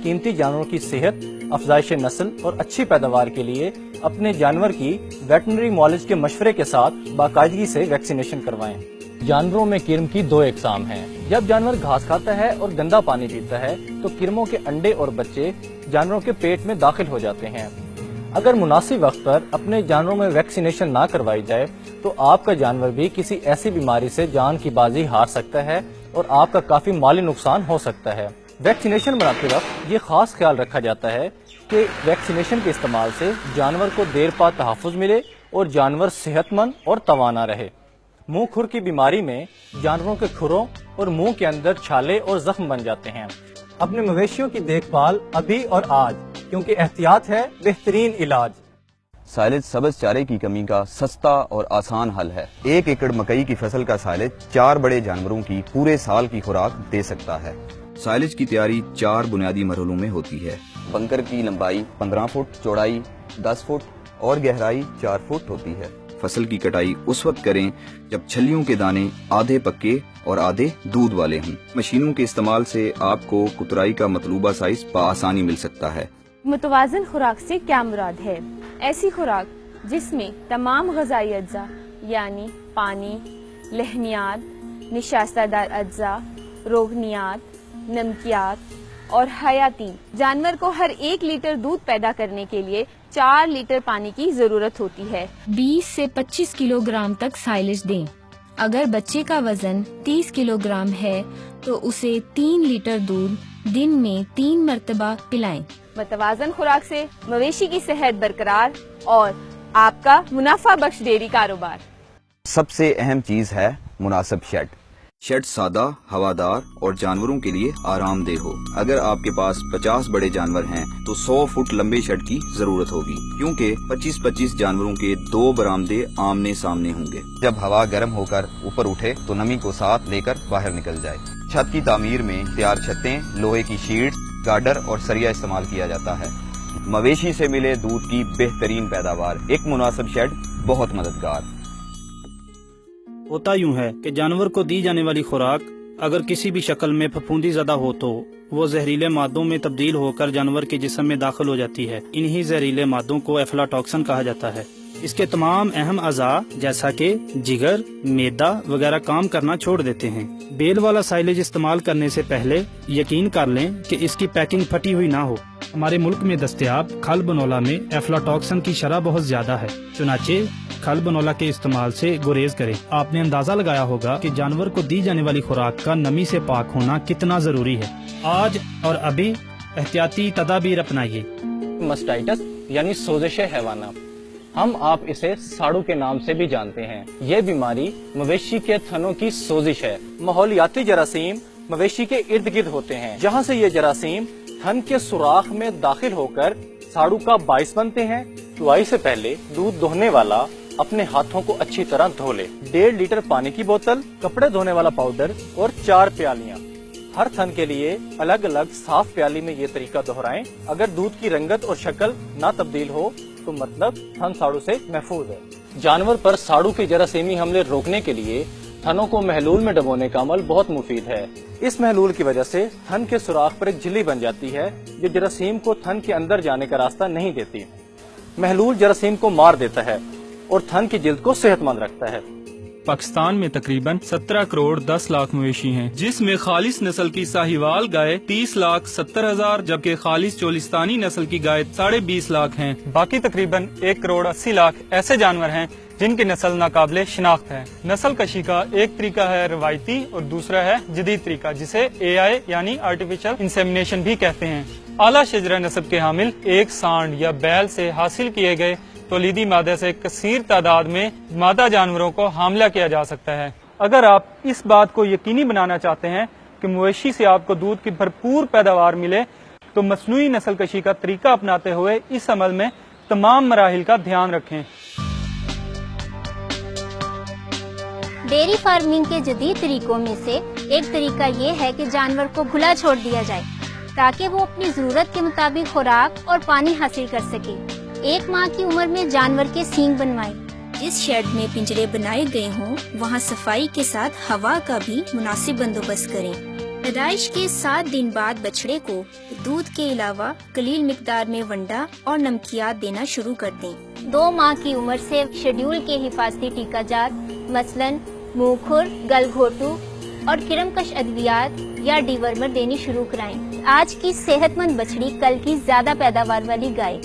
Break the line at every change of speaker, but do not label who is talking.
कीमती जानवरों की सेहत, अफजाइश नस्ल और अच्छी पैदावार के लिए अपने जानवर की वेटरनरी मॉलिज के मशवरे के साथ बाकायदगी से वैक्सीनेशन करवाएं। जानवरों में किर्म की दो इकसाम हैं। जब जानवर घास खाता है और गंदा पानी पीता है तो किर्मों के अंडे और बच्चे जानवरों के पेट में दाखिल हो जाते हैं। अगर मुनासिब वक्त पर अपने जानवरों में वैक्सीनेशन ना करवाई जाए तो आपका जानवर भी किसी ऐसी बीमारी से जान की बाजी हार सकता है और आपका काफी माली नुकसान हो सकता है। वैक्सीनेशन बनाते वक्त ये खास ख्याल रखा जाता है कि वैक्सीनेशन के इस्तेमाल से जानवर को देर पा तहफ़्फ़ुज़ मिले और जानवर सेहतमंद और तवाना रहे। मुंह खुर की बीमारी में जानवरों के खुरों और मुंह के अंदर छाले और जख्म बन जाते हैं। अपने मवेशियों की देखभाल अभी और आज, क्योंकि एहतियात है बेहतरीन इलाज।
साइलेज सब्ज चारे की कमी का सस्ता और आसान हल है। 1 एकड़ मकई की फसल का साइलेज 4 बड़े जानवरों की पूरे साल की खुराक दे सकता है।
साइलेज की तैयारी 4 बुनियादी मरहलों में होती है।
बंकर की लंबाई 15 फुट, चौड़ाई 10 फुट और गहराई 4 फुट होती है।
फसल की कटाई उस वक्त करें जब छलियों के दाने आधे पक्के और आधे दूध वाले हों। मशीनों के इस्तेमाल से आपको कुतराई का मतलूबा साइज बआसानी मिल सकता है।
मुतवाज़िन खुराक से क्या मुराद है? ऐसी खुराक जिसमें तमाम ग़िज़ाई अज्जा यानी पानी, लहनियात, निशास्तदार अज्जा, रोगनियात, नमकियात और हयाती जानवर को हर 1 लीटर दूध पैदा करने के लिए 4 लीटर पानी की जरूरत होती है।
20 से 25 किलोग्राम तक साइलेज दें। अगर बच्चे का वजन 30 किलोग्राम है तो उसे 3 लीटर दूध दिन में 3 मरतबा पिलाएं।
मुतवाज़िन खुराक से मवेशी की सेहत बरकरार और आपका मुनाफा बख्श डेयरी कारोबार।
सबसे अहम चीज है मुनासिब शेड।
शेड सादा, हवादार और जानवरों के लिए आरामदेह हो। अगर आपके पास 50 बड़े जानवर हैं तो 100 फुट लंबे शेड की जरूरत होगी, क्योंकि 25-25 जानवरों के 2 बरामदे आमने सामने होंगे।
जब हवा गर्म होकर ऊपर उठे तो नमी को साथ लेकर बाहर निकल जाए। छत की तामीर में तैयार छतें, लोहे की शीट्स, गार्डर और सरिया इस्तेमाल किया जाता है। मवेशी से मिले दूध की बेहतरीन पैदावार, एक मुनासिब शेड बहुत मददगार।
होता यूं है कि जानवर को दी जाने वाली खुराक अगर किसी भी शक्ल में फफूंदी ज़दा हो तो वो जहरीले मादों में तब्दील होकर जानवर के जिस्म में दाखिल हो जाती है। इन्हीं जहरीले मादों को एफ्लाटॉक्सिन कहा जाता है। इसके तमाम अहम अज़ा जैसा कि जिगर, मैदा वगैरह काम करना छोड़ देते हैं। बेल वाला साइलेज इस्तेमाल करने से पहले यकीन कर लें कि इसकी पैकिंग फटी हुई ना हो। हमारे मुल्क में दस्तयाब खल बनोला में एफ्लाटॉक्सिन की शरह बहुत ज्यादा है, चुनाचे खल बनोला के इस्तेमाल से गुरेज करें। आपने अंदाजा लगाया होगा कि जानवर को दी जाने वाली खुराक का नमी से पाक होना कितना जरूरी है। आज और अभी एहतियाती तदाबीर अपनाइए।
मस्टाइटिस यानी सोजिश हैवाना, हम आप इसे साड़ू के नाम से भी जानते हैं। ये बीमारी मवेशी के थनों की सोजिश है। माहौलियाती जरासीम मवेशी के इर्द गिर्द होते हैं, जहाँ से ये जरासीम थन के सुराख में दाखिल होकर साड़ू का बाइस बनते हैं। चुवाई से पहले दूध दोहने वाला अपने हाथों को अच्छी तरह धो ले। 1.5 लीटर पानी की बोतल, कपड़े धोने वाला पाउडर और 4 प्यालियां। हर थन के लिए अलग अलग साफ प्याली में ये तरीका दोहराएं। अगर दूध की रंगत और शक्ल ना तब्दील हो तो मतलब थन साड़ू से महफूज है। जानवर पर साड़ू के जरासीमी हमले रोकने के लिए थनों को महलूल में डबोने का अमल बहुत मुफीद है। इस महलूल की वजह से थन के सुराख पर एक झिल्ली बन जाती है जो जरासीम को थन के अंदर जाने का रास्ता नहीं देती। महलूल जरासीम को मार देता है और थन की जिल्द को सेहतमंद रखता है।
पाकिस्तान में तकरीबन 17 करोड़ 10 लाख मवेशी हैं, जिसमें खालिस नस्ल की साहिवाल गाय 30,70,000 जबकि खालिस चोलिस्तानी नस्ल की गाय 20.5 लाख हैं। बाकी तकरीबन 1 करोड़ 80 लाख ऐसे जानवर हैं जिनकी नस्ल नाकाबिले शिनाख्त है। नस्ल कशी का एक तरीका है रवायती और दूसरा है जदीद तरीका, जिसे AI यानी आर्टिफिशियल इंसेमिनेशन भी कहते हैं। आला शजरा नस्ब के हामिल एक सांड या बैल से हासिल किए गए तौलीदी मादे से कसीर तादाद में मादा जानवरों को हामला किया जा सकता है। अगर आप इस बात को यकीनी बनाना चाहते हैं कि मवेशी से आपको दूध की भरपूर पैदावार मिले तो मसनूई नस्ल कशी का तरीका अपनाते हुए इस अमल में तमाम मराहिल का ध्यान रखें।
डेयरी फार्मिंग के जदीद तरीकों में से एक तरीका ये है कि जानवर को खुला छोड़ दिया जाए ताकि वो अपनी जरूरत के मुताबिक खुराक और पानी हासिल कर सके। 1 माह की उम्र में जानवर के सींग बनवाएं।
जिस शेड में पिंजरे बनाए गए हों वहां सफाई के साथ हवा का भी मुनासिब बंदोबस्त करें। پیدائش کے 7 دن بعد بچڑے کو دودھ کے علاوہ قلیل مقدار میں ونڈا اور نمکیات دینا شروع کر دیں۔
2 ماہ کی عمر سے شیڈول کے حفاظتی ٹیکہ جات مثلاً منہ کھر، گل گھوٹو اور کرمکش ادویات یا ڈیورمر دینی شروع کرائیں۔ آج کی صحت مند بچڑی کل کی زیادہ پیداوار والی گائے۔